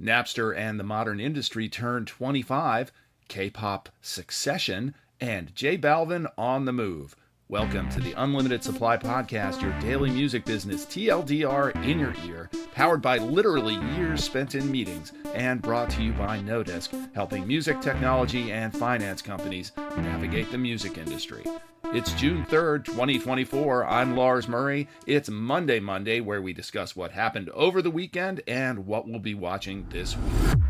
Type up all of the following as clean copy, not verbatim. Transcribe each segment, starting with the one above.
Napster and the Modern Industry turned 25, K-pop Succession, and J Balvin on the move. Welcome to the Unlimited Supply Podcast, your daily music business TLDR in your ear, powered by literally years spent in meetings, and brought to you by Nodesk, helping music technology and finance companies navigate the music industry. It's June 3rd, 2024. I'm Lars Murray. It's Monday, where we discuss what happened over the weekend and what we'll be watching this week.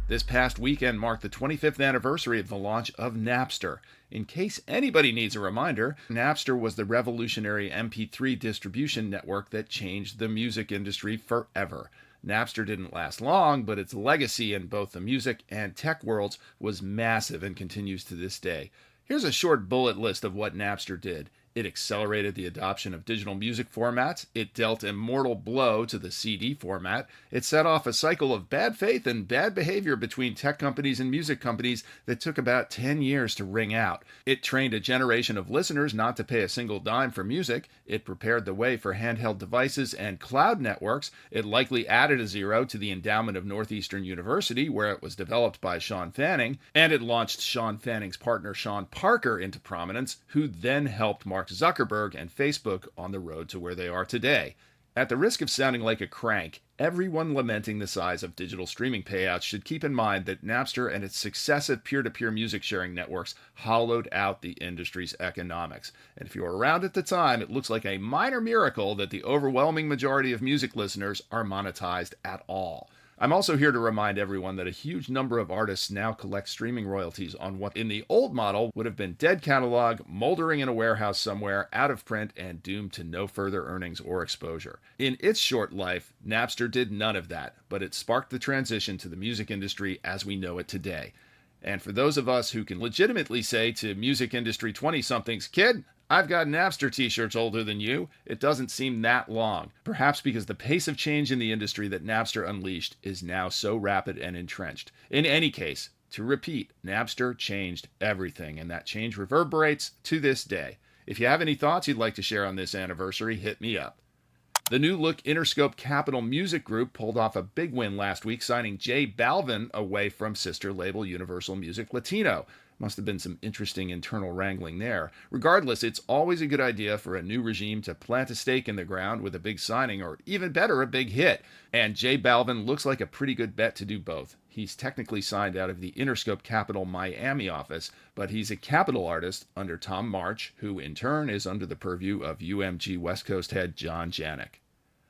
This past weekend marked the 25th anniversary of the launch of Napster. In case anybody needs a reminder, Napster was the revolutionary MP3 distribution network that changed the music industry forever. Napster didn't last long, but its legacy in both the music and tech worlds was massive and continues to this day. Here's a short bullet list of what Napster did. It accelerated the adoption of digital music formats. It dealt a mortal blow to the CD format. It set off a cycle of bad faith and bad behavior between tech companies and music companies that took about 10 years to wring out. It trained a generation of listeners not to pay a single dime for music. It prepared the way for handheld devices and cloud networks. It likely added a zero to the endowment of Northeastern University, where it was developed by Shawn Fanning. And it launched Shawn Fanning's partner Sean Parker into prominence, who then helped Mark Zuckerberg and Facebook on the road to where they are today. At the risk of sounding like a crank, everyone lamenting the size of digital streaming payouts should keep in mind that Napster and its successive peer-to-peer music sharing networks hollowed out the industry's economics. And if you were around at the time, it looks like a minor miracle that the overwhelming majority of music listeners are monetized at all. I'm also here to remind everyone that a huge number of artists now collect streaming royalties on what in the old model would have been dead catalog, moldering in a warehouse somewhere, out of print, and doomed to no further earnings or exposure. In its short life, Napster did none of that, but it sparked the transition to the music industry as we know it today. And for those of us who can legitimately say to music industry 20-somethings, "Kid, I've got Napster t-shirts older than you," it doesn't seem that long. Perhaps because the pace of change in the industry that Napster unleashed is now so rapid and entrenched. In any case, to repeat, Napster changed everything, and that change reverberates to this day. If you have any thoughts you'd like to share on this anniversary, hit me up. The new look Interscope Capitol Music Group pulled off a big win last week, signing J Balvin away from sister label Universal Music Latino. Must have been some interesting internal wrangling there. Regardless, it's always a good idea for a new regime to plant a stake in the ground with a big signing, or even better, a big hit. And J Balvin looks like a pretty good bet to do both. He's technically signed out of the Interscope Capitol Miami office, but he's a Capitol artist under Tom March, who in turn is under the purview of UMG West Coast head John Janik.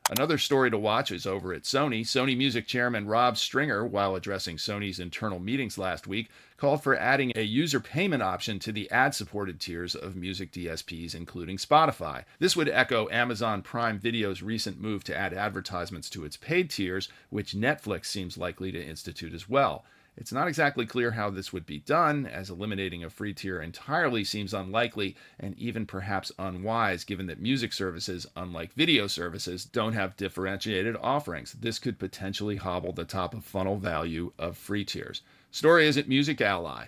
Another story to watch is over at Sony. Sony Music Chairman Rob Stringer, while addressing Sony's internal meetings last week, called for adding a user payment option to the ad-supported tiers of music DSPs, including Spotify. This would echo Amazon Prime Video's recent move to add advertisements to its paid tiers, which Netflix seems likely to institute as well. It's not exactly clear how this would be done, as eliminating a free tier entirely seems unlikely and even perhaps unwise, given that music services, unlike video services, don't have differentiated offerings. This could potentially hobble the top-of-funnel value of free tiers. Story is at Music Ally.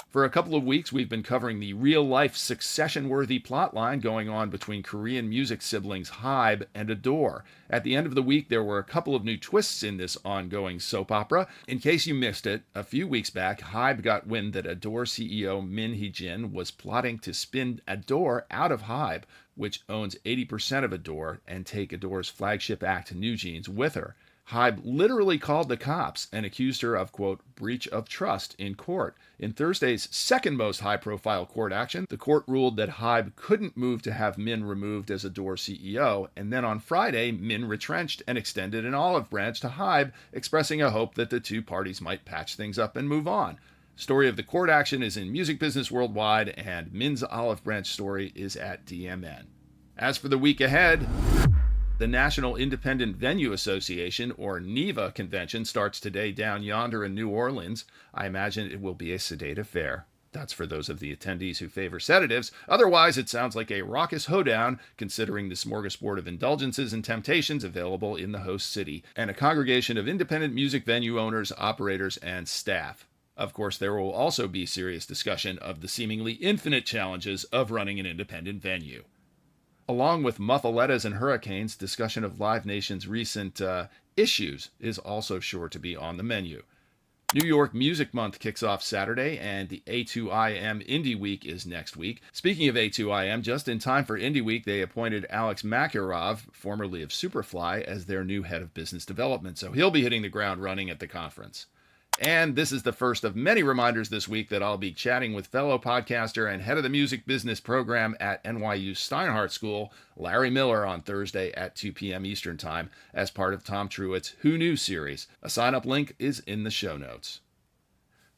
For a couple of weeks, we've been covering the real-life succession-worthy plotline going on between Korean music siblings Hybe and Adore. At the end of the week, there were a couple of new twists in this ongoing soap opera. In case you missed it, a few weeks back, Hybe got wind that Adore CEO Hee-jin was plotting to spin Adore out of Hybe, which owns 80% of Adore, and take Adore's flagship act, New Jeans, with her. Hybe literally called the cops and accused her of, quote, breach of trust in court. In Thursday's second most high-profile court action, the court ruled that Hybe couldn't move to have Min removed as Adore CEO, and then on Friday, Min retrenched and extended an olive branch to Hybe, expressing a hope that the two parties might patch things up and move on. Story of the court action is in Music Business Worldwide, and Min's olive branch story is at DMN. As for the week ahead, the National Independent Venue Association, or NIVA, convention starts today down yonder in New Orleans. I imagine it will be a sedate affair. That's for those of the attendees who favor sedatives. Otherwise, it sounds like a raucous hoedown, considering the smorgasbord of indulgences and temptations available in the host city, and a congregation of independent music venue owners, operators, and staff. Of course, there will also be serious discussion of the seemingly infinite challenges of running an independent venue. Along with muffaletas and hurricanes, discussion of Live Nation's recent issues is also sure to be on the menu. New York Music Month kicks off Saturday, and the A2IM Indie Week is next week. Speaking of A2IM, just in time for Indie Week, they appointed A2IM Machurov, formerly of Superfly, as their new head of business development, so he'll be hitting the ground running at the conference. And this is the first of many reminders this week that I'll be chatting with fellow podcaster and head of the music business program at NYU Steinhardt School, Larry Miller, on Thursday at 2 p.m. Eastern Time as part of Tom Truitt's Who Knew series. A sign-up link is in the show notes.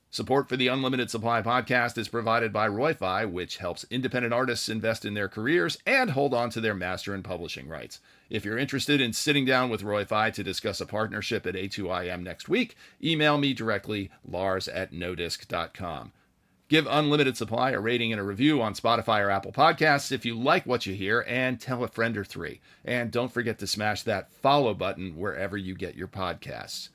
Support for the Unlimited Supply podcast is provided by Roy-Fi, which helps independent artists invest in their careers and hold on to their master and publishing rights. If you're interested in sitting down with Roy-Fi to discuss a partnership at A2IM next week, email me directly, lars@nodisc.com. Give Unlimited Supply a rating and a review on Spotify or Apple Podcasts if you like what you hear, and tell a friend or three. And don't forget to smash that follow button wherever you get your podcasts.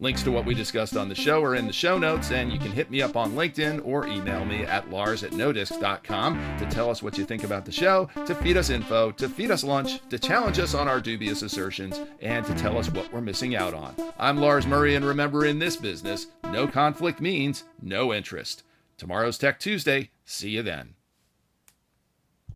Links to what we discussed on the show are in the show notes, and you can hit me up on LinkedIn or email me at lars@nodisc.com to tell us what you think about the show, to feed us info, to feed us lunch, to challenge us on our dubious assertions, and to tell us what we're missing out on. I'm Lars Murray, and remember, in this business, no conflict means no interest. Tomorrow's Tech Tuesday. See you then.